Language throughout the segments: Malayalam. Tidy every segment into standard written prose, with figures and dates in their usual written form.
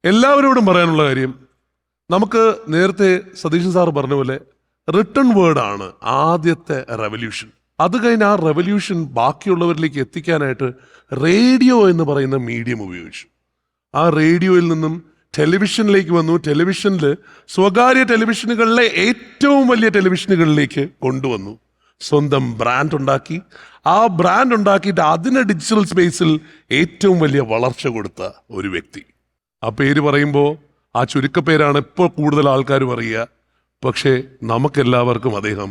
എല്ലാവരോടും പറയാനുള്ള കാര്യം, നമുക്ക് നേരത്തെ സതീശൻ സാർ പറഞ്ഞ പോലെ റിട്ടൺ വേർഡാണ് ആദ്യത്തെ റെവല്യൂഷൻ. അത് കഴിഞ്ഞ് ആ റെവല്യൂഷൻ ബാക്കിയുള്ളവരിലേക്ക് എത്തിക്കാനായിട്ട് റേഡിയോ എന്ന് പറയുന്ന മീഡിയം ഉപയോഗിച്ചു. ആ റേഡിയോയിൽ നിന്നും ടെലിവിഷനിലേക്ക് വന്നു. ടെലിവിഷനിൽ സ്വകാര്യ ടെലിവിഷനുകളിലെ ഏറ്റവും വലിയ ടെലിവിഷനുകളിലേക്ക് കൊണ്ടുവന്നു. സ്വന്തം ബ്രാൻഡ് ഉണ്ടാക്കി. ആ ബ്രാൻഡ് ഉണ്ടാക്കിയിട്ട് അതിന് ഡിജിറ്റൽ സ്പേസിൽ ഏറ്റവും വലിയ വളർച്ച കൊടുത്ത ഒരു വ്യക്തി. ആ പേര് പറയുമ്പോൾ ആ ചുരുക്കപ്പേരാണ് ഇപ്പോൾ കൂടുതൽ ആൾക്കാർ പറയുക. പക്ഷേ നമുക്കെല്ലാവർക്കും അദ്ദേഹം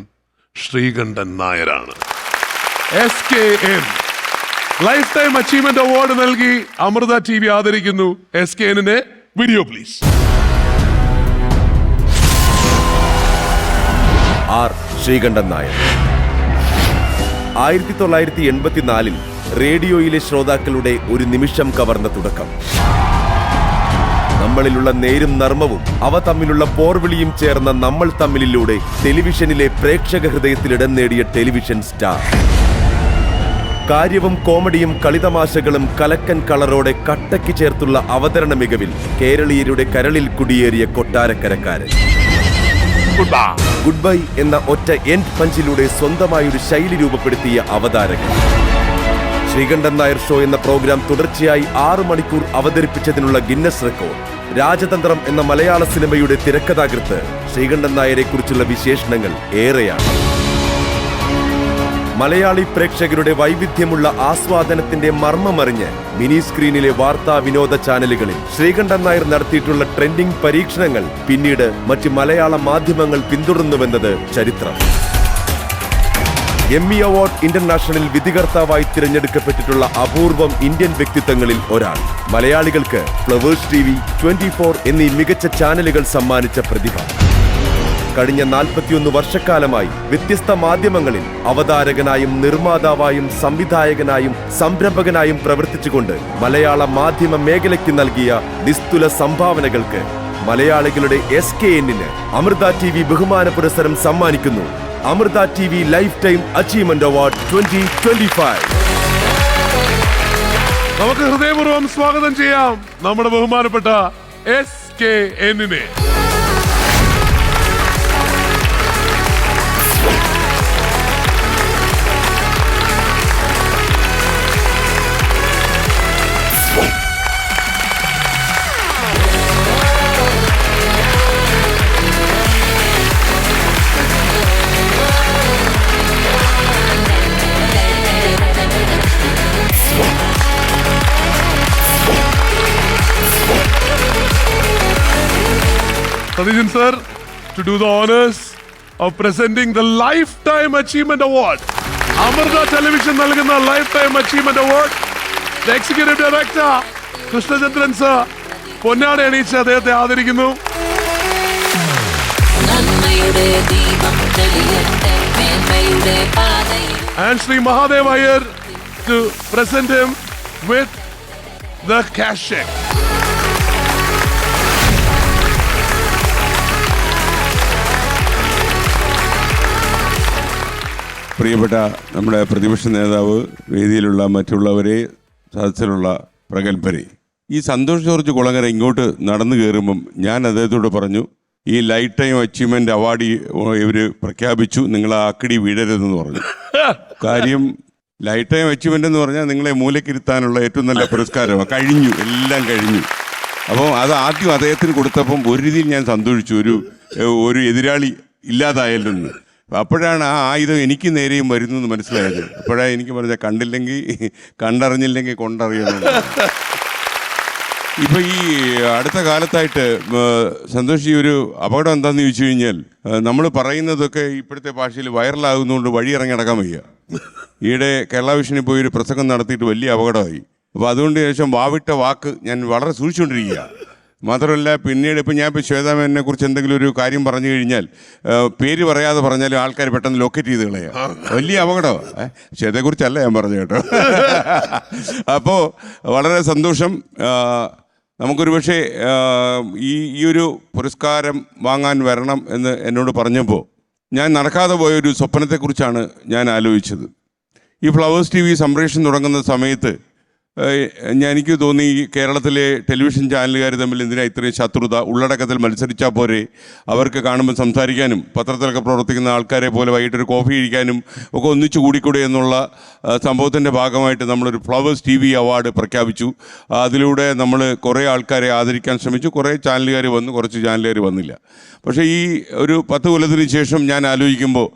ശ്രീകണ്ഠൻ നായരാണ്. SKN lifetime achievement award നൽകി അമൃത TV ആദരിക്കുന്നു. SKNനെ വീഡിയോ പ്ലീസ്. ശ്രീകണ്ഠൻ നായർ 1984 റേഡിയോയിലെ ശ്രോതാക്കളുടെ ഒരു നിമിഷം കവർന്ന തുടക്കം. നമ്മളിലുള്ള നേരും നർമ്മവും അവ തമ്മിലുള്ള പോർവിളിയും ചേർന്ന നമ്മൾ തമ്മിലിലൂടെ ടെലിവിഷനിലെ പ്രേക്ഷക ഹൃദയത്തിലിടം നേടിയ ടെലിവിഷൻ സ്റ്റാർ. കാര്യവും കോമഡിയും കളിതമാശകളും കലക്കൻ കളറോടെ കട്ടയ്ക്ക് ചേർത്തുള്ള അവതരണ മികവിൽ കേരളീയരുടെ കരളിൽ കുടിയേറിയ കൊട്ടാരക്കരക്കാരൻ. ഗുഡ് ബൈ എന്ന ഒറ്റ എൻഡ് പഞ്ചിലൂടെ സ്വന്തമായൊരു ശൈലി രൂപപ്പെടുത്തിയ അവതാരകൻ. ശ്രീകണ്ഠൻ നായർ ഷോ എന്ന പ്രോഗ്രാം തുടർച്ചയായി 6 മണിക്കൂർ അവതരിപ്പിച്ചതിനുള്ള ഗിന്നസ് റെക്കോർഡ്. രാജതന്ത്രം എന്ന മലയാള സിനിമയുടെ തിരക്കഥാകൃത്ത് ശ്രീകണ്ഠൻ നായരെ കുറിച്ചുള്ള വിശേഷണങ്ങൾ ഏറെയാണ്. മലയാളി പ്രേക്ഷകരുടെ വൈവിധ്യമുള്ള ആസ്വാദനത്തിന്റെ മർമ്മമറിഞ്ഞ് മിനി സ്ക്രീനിലെ വാർത്താ വിനോദ ചാനലുകളിൽ ശ്രീകണ്ഠൻ നായർ നടത്തിയിട്ടുള്ള ട്രെൻഡിംഗ് പരീക്ഷണങ്ങൾ പിന്നീട് മറ്റ് മലയാള മാധ്യമങ്ങൾ പിന്തുടർന്നുവെന്നത് ചരിത്രം. എമ്മി അവാർഡ് ഇന്റർനാഷണൽ വിധികർത്താവായി തിരഞ്ഞെടുക്കപ്പെട്ടിട്ടുള്ള അപൂർവം ഇന്ത്യൻ വ്യക്തിത്വങ്ങളിൽ ഒരാൾ. മലയാളികൾക്ക് ഫ്ലവേഴ്സ് TV, 24 എന്നീ മികച്ച ചാനലുകൾ സമ്മാനിച്ച പ്രതിഭ. കഴിഞ്ഞ 41 വർഷക്കാലമായി വ്യത്യസ്ത മാധ്യമങ്ങളിൽ അവതാരകനായും നിർമ്മാതാവായും സംവിധായകനായും സംരംഭകനായും പ്രവർത്തിച്ചുകൊണ്ട് മലയാള മാധ്യമ മേഖലയ്ക്ക് നൽകിയ നിസ്തുല സംഭാവനകൾക്ക് മലയാളികളുടെ SKNന് അമൃത TV ബഹുമാന പുരസ്കാരം സമ്മാനിക്കുന്നു. Amrita TV lifetime achievement award 2025. നമുക്ക് ഹൃദയപൂർവ്വം സ്വാഗതം ചെയ്യാം നമ്മുടെ ബഹുമാനപ്പെട്ട SKNനെ. Sadishan sir, to do the honors of presenting the Lifetime Achievement Award. Amarda Television നൽകുന്ന Lifetime Achievement Award. The Executive Director, Krishnachandran sir, പൊന്നാട അണിയിച്ച് അദ്ദേഹത്തെ ആദരിക്കുന്നു. And Sri Mahadev Iyer to present him with the cash check. പ്രിയപ്പെട്ട നമ്മുടെ പ്രതിപക്ഷ നേതാവ്, വേദിയിലുള്ള മറ്റുള്ളവരെ, സദസ്സിലുള്ള പ്രഗത്ഭരെ, ഈ സന്തോഷ് ജോർജ് കുളങ്ങര ഇങ്ങോട്ട് നടന്നു കയറുമ്പം ഞാൻ അദ്ദേഹത്തോട് പറഞ്ഞു, ഈ ലൈഫ് ടൈം അച്ചീവ്മെന്റ് അവാർഡ് ഇവർ പ്രഖ്യാപിച്ചു, നിങ്ങൾ ആ അക്കടി വീഴരുതെന്ന് പറഞ്ഞു. കാര്യം ലൈഫ് ടൈം അച്ചീവ്മെന്റ് എന്ന് പറഞ്ഞാൽ നിങ്ങളെ മൂലക്കിരുത്താനുള്ള ഏറ്റവും നല്ല പുരസ്കാരമാണ്. കഴിഞ്ഞു, എല്ലാം കഴിഞ്ഞു. അപ്പോൾ അത് ആദ്യം അദ്ദേഹത്തിന് കൊടുത്തപ്പം ഒരു രീതിയിൽ ഞാൻ സന്തോഷിച്ചു, ഒരു എതിരാളി ഇല്ലാതായല്ലെന്ന്. അപ്പോഴാണ് ആ ആയുധം എനിക്ക് നേരെയും വരുന്നു എന്ന് മനസ്സിലായത്. അപ്പോഴാണ് എനിക്ക് പറഞ്ഞാൽ കണ്ടില്ലെങ്കിൽ കണ്ടറിഞ്ഞില്ലെങ്കിൽ കൊണ്ടറിയണം. ഇപ്പം ഈ അടുത്ത കാലത്തായിട്ട് സന്തോഷ്, ഈ ഒരു അപകടം എന്താണെന്ന് ചോദിച്ചു കഴിഞ്ഞാൽ, നമ്മൾ പറയുന്നതൊക്കെ ഇപ്പോഴത്തെ ഭാഷയിൽ വൈറലാകുന്നതുകൊണ്ട് വഴിയിറങ്ങി നടക്കാൻ വയ്യ. ഈയിടെ കേരള വിഷനിൽ പോയി ഒരു പ്രസംഗം നടത്തിയിട്ട് വലിയ അപകടമായി. അപ്പോൾ അതുകൊണ്ട് ശേഷം വാവിട്ട വാക്ക് ഞാൻ വളരെ സൂക്ഷിച്ചുകൊണ്ടിരിക്കുക. മാത്രമല്ല, പിന്നീട് ഇപ്പം ശ്വേതാമേനെ കുറിച്ച് എന്തെങ്കിലും ഒരു കാര്യം പറഞ്ഞു കഴിഞ്ഞാൽ പേര് പറയാതെ പറഞ്ഞാലും ആൾക്കാർ പെട്ടെന്ന് ലൊക്കേറ്റ് ചെയ്ത് കളയാം. വലിയ അപകടമാണ്. ശ്വേതയെക്കുറിച്ചല്ല ഞാൻ പറഞ്ഞു കേട്ടോ. അപ്പോൾ വളരെ സന്തോഷം. നമുക്കൊരു പക്ഷേ ഈ ഒരു പുരസ്കാരം വാങ്ങാൻ വരണം എന്ന് എന്നോട് പറഞ്ഞപ്പോൾ ഞാൻ നടക്കാതെ പോയൊരു സ്വപ്നത്തെക്കുറിച്ചാണ് ഞാൻ ആലോചിച്ചത്. ഈ ഫ്ലവേഴ്സ് TV സംപ്രേഷണം തുടങ്ങുന്ന സമയത്ത് എനിക്ക് തോന്നി കേരളത്തിലെ ടെലിവിഷൻ ചാനലുകാർ തമ്മിൽ എന്തിനാ ഇത്രയും ശത്രുത, ഉള്ളടക്കത്തിൽ മത്സരിച്ചാൽ പോരെ, അവർക്ക് കാണുമ്പോൾ സംസാരിക്കാനും പത്രത്തിലൊക്കെ പ്രവർത്തിക്കുന്ന ആൾക്കാരെ പോലെ വൈകിട്ടൊരു കോഫി കഴിക്കാനും ഒക്കെ ഒന്നിച്ചു കൂടിക്കൂടെ എന്നുള്ള സംഭവത്തിൻ്റെ ഭാഗമായിട്ട് നമ്മളൊരു ഫ്ലവേഴ്സ് TV അവാർഡ് പ്രഖ്യാപിച്ചു. അതിലൂടെ നമ്മൾ കുറേ ആൾക്കാരെ ആദരിക്കാൻ ശ്രമിച്ചു. കുറേ ചാനലുകാർ വന്നു, കുറച്ച് ചാനലുകാർ വന്നില്ല. പക്ഷേ ഈ ഒരു 10 കൊല്ലത്തിന് ശേഷം ഞാൻ ആലോചിക്കുമ്പോൾ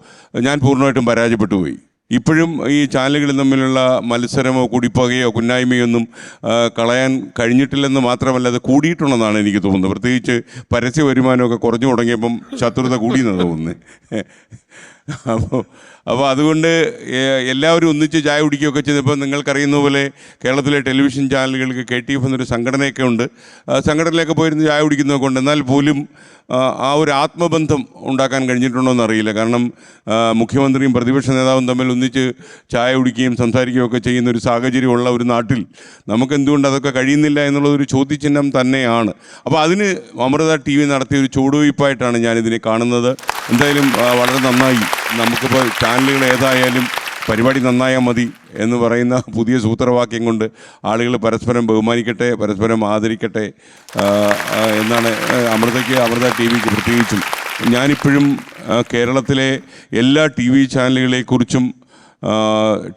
ഞാൻ പൂർണ്ണമായിട്ടും പരാജയപ്പെട്ടു പോയി. ഇപ്പോഴും ഈ ചാനലുകളിൽ തമ്മിലുള്ള മത്സരമോ കുടിപ്പകയോ കുന്നായ്മയൊന്നും കളയാൻ കഴിഞ്ഞിട്ടില്ലെന്ന് മാത്രമല്ല, അത് കൂടിയിട്ടുണ്ടെന്നാണ് എനിക്ക് തോന്നുന്നത്. പ്രത്യേകിച്ച് പരസ്യ വരുമാനമൊക്കെ കുറഞ്ഞു തുടങ്ങിയപ്പം ശത്രുത കൂടിയെന്നാണ് തോന്നുന്നത്. അപ്പോൾ അതുകൊണ്ട് എല്ലാവരും ഒന്നിച്ച് ചായ കുടിക്കുകയൊക്കെ ചെയ്തപ്പോൾ നിങ്ങൾക്കറിയുന്ന പോലെ കേരളത്തിലെ ടെലിവിഷൻ ചാനലുകൾക്ക് KTF എന്നൊരു സംഘടനയൊക്കെ ഉണ്ട്. സംഘടനയിലൊക്കെ പോയിരുന്ന് ചായ കുടിക്കുന്നതൊക്കെ ഉണ്ട്. എന്നാൽ പോലും ആ ഒരു ആത്മബന്ധം ഉണ്ടാക്കാൻ കഴിഞ്ഞിട്ടുണ്ടോ എന്നറിയില്ല. കാരണം മുഖ്യമന്ത്രിയും പ്രതിപക്ഷ നേതാവും തമ്മിൽ ഒന്നിച്ച് ചായ കുടിക്കുകയും സംസാരിക്കുകയും ഒക്കെ ചെയ്യുന്ന ഒരു സാഹചര്യമുള്ള ഒരു നാട്ടിൽ നമുക്ക് എന്തുകൊണ്ട് അതൊക്കെ കഴിയുന്നില്ല എന്നുള്ളതൊരു ചോദ്യചിഹ്നം തന്നെയാണ്. അപ്പോൾ അതിന് അമൃത TV നടത്തിയ ഒരു ചുവടുവയ്പ്പായിട്ടാണ് ഞാനിതിനെ കാണുന്നത്. എന്തായാലും വളരെ നന്നായി. നമുക്കിപ്പോൾ ചാനലുകൾ ഏതായാലും പരിപാടി നന്നായാൽ മതി എന്ന് പറയുന്ന പുതിയ സൂത്രവാക്യം കൊണ്ട് ആളുകൾ പരസ്പരം ബഹുമാനിക്കട്ടെ, പരസ്പരം ആദരിക്കട്ടെ എന്നാണ് അമൃത TVക്ക് പ്രത്യേകിച്ചും. ഞാനിപ്പോഴും കേരളത്തിലെ എല്ലാ TV ചാനലുകളെക്കുറിച്ചും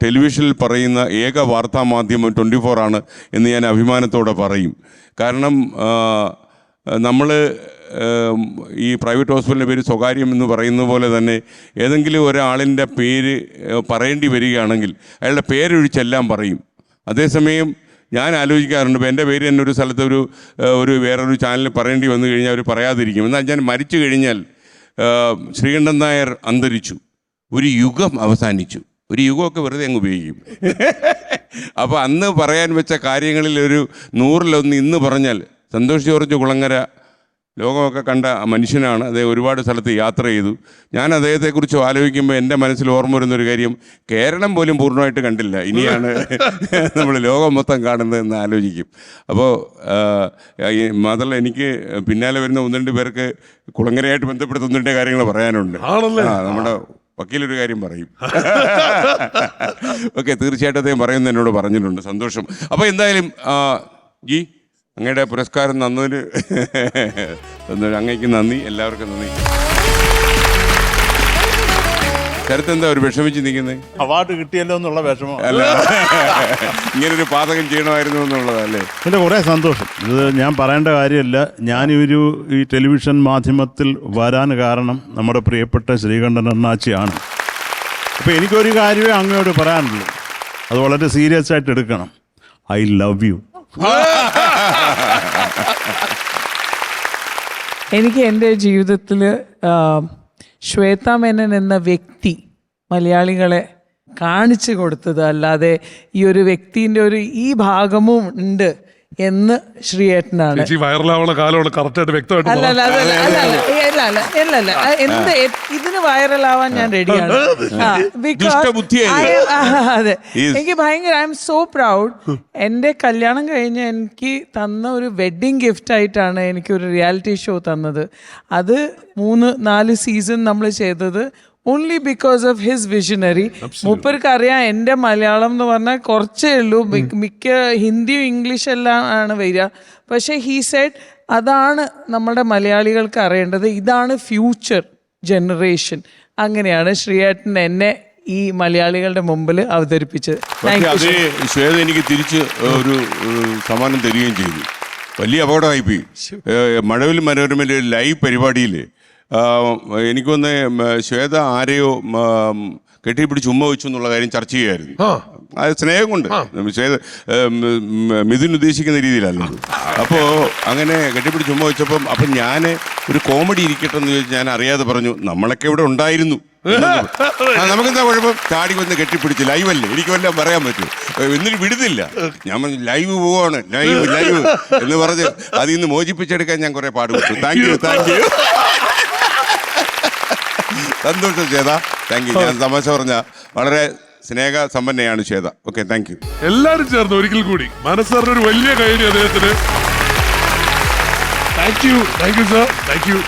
ടെലിവിഷനിൽ പറയുന്ന ഏക വാർത്താ മാധ്യമം 24 ആണ് എന്ന് ഞാൻ അഭിമാനത്തോടെ പറയും. കാരണം നമ്മൾ ഈ പ്രൈവറ്റ് ഹോസ്പിറ്റലിൻ്റെ പേര് സ്വകാര്യം എന്ന് പറയുന്ന പോലെ തന്നെ ഏതെങ്കിലും ഒരാളിൻ്റെ പേര് പറയേണ്ടി വരികയാണെങ്കിൽ അയാളുടെ പേരൊഴിച്ചെല്ലാം പറയും. അതേസമയം ഞാൻ ആലോചിക്കാറുണ്ട്, ഇപ്പോൾ എൻ്റെ പേര് തന്നെ ഒരു സ്ഥലത്ത് ഒരു വേറൊരു ചാനലിൽ പറയേണ്ടി വന്നു കഴിഞ്ഞാൽ അവർ പറയാതിരിക്കും. എന്നാൽ ഞാൻ മരിച്ചു കഴിഞ്ഞാൽ ശ്രീകണ്ഠൻ നായർ അന്തരിച്ചു, ഒരു യുഗം അവസാനിച്ചു, ഒരു യുഗമൊക്കെ വെറുതെ അങ്ങ് ഉപയോഗിക്കും. അപ്പോൾ അന്ന് പറയാൻ വെച്ച കാര്യങ്ങളിൽ ഒരു 100-1 ഇന്ന് പറഞ്ഞാൽ സന്തോഷ് ജോർജ് കുളങ്ങര ലോകമൊക്കെ കണ്ട മനുഷ്യനാണ്. അദ്ദേഹം ഒരുപാട് സ്ഥലത്ത് യാത്ര ചെയ്തു. ഞാൻ അദ്ദേഹത്തെക്കുറിച്ച് ആലോചിക്കുമ്പോൾ എൻ്റെ മനസ്സിൽ ഓർമ്മ വരുന്നൊരു കാര്യം, കേരളം പോലും പൂർണ്ണമായിട്ട് കണ്ടില്ല, ഇനിയാണ് നമ്മൾ ലോകം മൊത്തം കാണുന്നതെന്ന് ആലോചിക്കും. അപ്പോൾ മാത്രമല്ല എനിക്ക് പിന്നാലെ വരുന്ന 1-2 പേർക്ക് കുളങ്ങരയായിട്ട് ബന്ധപ്പെട്ട് 1-2 കാര്യങ്ങൾ പറയാനുണ്ട്. നമ്മുടെ വക്കീലൊരു കാര്യം പറയും. ഓക്കെ, തീർച്ചയായിട്ടും അദ്ദേഹം പറയുന്നത് എന്നോട് പറഞ്ഞിട്ടുണ്ട്. സന്തോഷം. അപ്പോൾ എന്തായാലും അങ്ങയുടെ പുരസ്കാരം തന്നതിന് അങ്ങയ്ക്ക് നന്ദി, എല്ലാവർക്കും നന്ദി. ശരത്ത് എന്താ ഒരു വിഷമിച്ച് നിൽക്കുന്നത്? അവാർഡ് കിട്ടിയല്ലോ എന്നുള്ള വിഷമം. അല്ല, ഇങ്ങനൊരു പാതകം ചെയ്യണമായിരുന്നു എന്നുള്ളതല്ലേ? എൻ്റെ കുറേ സന്തോഷം. ഇത് ഞാൻ പറയേണ്ട കാര്യമില്ല. ഈ ടെലിവിഷൻ മാധ്യമത്തിൽ വരാൻ കാരണം നമ്മുടെ പ്രിയപ്പെട്ട ശ്രീകണ്ഠൻ അണ്ണാച്ചിയാണ്. അപ്പോൾ എനിക്കൊരു കാര്യമേ അങ്ങയോട് പറയാനുള്ളൂ, അത് വളരെ സീരിയസ് ആയിട്ട് എടുക്കണം. I love you. എനിക്ക് എൻ്റെ ജീവിതത്തിൽ ശ്വേതാ മേനൻ എന്ന വ്യക്തി മലയാളികളെ കാണിച്ചു കൊടുത്തത്, അല്ലാതെ ഈ ഒരു വ്യക്തിൻ്റെ ഈ ഭാഗവും ഉണ്ട് എന്ന് ശ്രീയേട്ടനാണ്. വൈറലാവുന്ന കാലമാണ് കറക്റ്റായിട്ട് വ്യക്തമായിട്ട്. അല്ല എന്ത് ഇതിന് വൈറലാവാൻ ഞാൻ റെഡിയാണ്. അതെ, എനിക്ക് ഭയങ്കര ഐ എം സോ പ്രൗഡ്. എൻ്റെ കല്യാണം കഴിഞ്ഞ് എനിക്ക് തന്ന ഒരു വെഡ്ഡിങ് ഗിഫ്റ്റ് ആയിട്ടാണ് എനിക്കൊരു റിയാലിറ്റി ഷോ തന്നത്. അത് 3-4 സീസൺ നമ്മൾ ചെയ്തത് only because of his visionary. മൂപ്പർക്ക് അറിയാം എൻ്റെ മലയാളം എന്ന് പറഞ്ഞാൽ കുറച്ചേ ഉള്ളൂ, മിക്ക ഹിന്ദിയും ഇംഗ്ലീഷ് എല്ലാം ആണ് വരിക. പക്ഷേ ഹീ സെഡ് അതാണ് നമ്മുടെ മലയാളികൾക്ക് അറിയേണ്ടത്, ഇതാണ് ഫ്യൂച്ചർ ജനറേഷൻ. അങ്ങനെയാണ് ശ്രീയേട്ടൻ എന്നെ ഈ മലയാളികളുടെ മുമ്പിൽ അവതരിപ്പിച്ചത്. ശ്വേത എനിക്ക് തിരിച്ച് ഒരു സമ്മാനം തരികയും ചെയ്തു. വലിയ അപകടമായിപ്പോയി. മഴവിൽ മനോരമയിലെ ലൈവ് പരിപാടിയിൽ എനിക്കൊന്ന് ശ്വേത ആരെയോ കെട്ടിപ്പിടിച്ച് ഉമ്മ വെച്ചു എന്നുള്ള കാര്യം ചർച്ച ചെയ്യുമായിരുന്നു. അത് സ്നേഹം കൊണ്ട് ശ്വേത മിഥുൻ ഉദ്ദേശിക്കുന്ന രീതിയിലല്ല. അപ്പോൾ അങ്ങനെ കെട്ടിപ്പിടിച്ച് ഉമ്മ വെച്ചപ്പം അപ്പം ഞാൻ ഒരു കോമഡി ഇരിക്കട്ടെ എന്ന് ചോദിച്ചാൽ ഞാൻ അറിയാതെ പറഞ്ഞു, നമ്മളൊക്കെ ഇവിടെ ഉണ്ടായിരുന്നു, നമുക്കെന്താ കുഴപ്പം, ചാടി വന്ന് കെട്ടിപ്പിടിച്ച് ലൈവല്ലേ, എനിക്ക് വല്ലതും പറയാൻ പറ്റും, എന്നിട്ട് വിടുന്നില്ല. ഞാൻ ലൈവ് പോവാണ്, ലൈവ് എന്ന് പറഞ്ഞ് അതിൽ നിന്ന് മോചിപ്പിച്ചെടുക്കാൻ ഞാൻ കുറെ പാടുപെട്ടു. Thank you. സന്തോഷം ശ്വേത, താങ്ക് യു. ഞാൻ തമാശ പറഞ്ഞ വളരെ സ്നേഹസമ്പന്നയാണ് ശ്വേത. Okay, thank you. എല്ലാവരും ചേർന്ന് ഒരിക്കൽ കൂടി മനസ്സറിനൊരു വലിയ കൈയടി അദ്ദേഹത്തിന്. Thank you sir, thank U.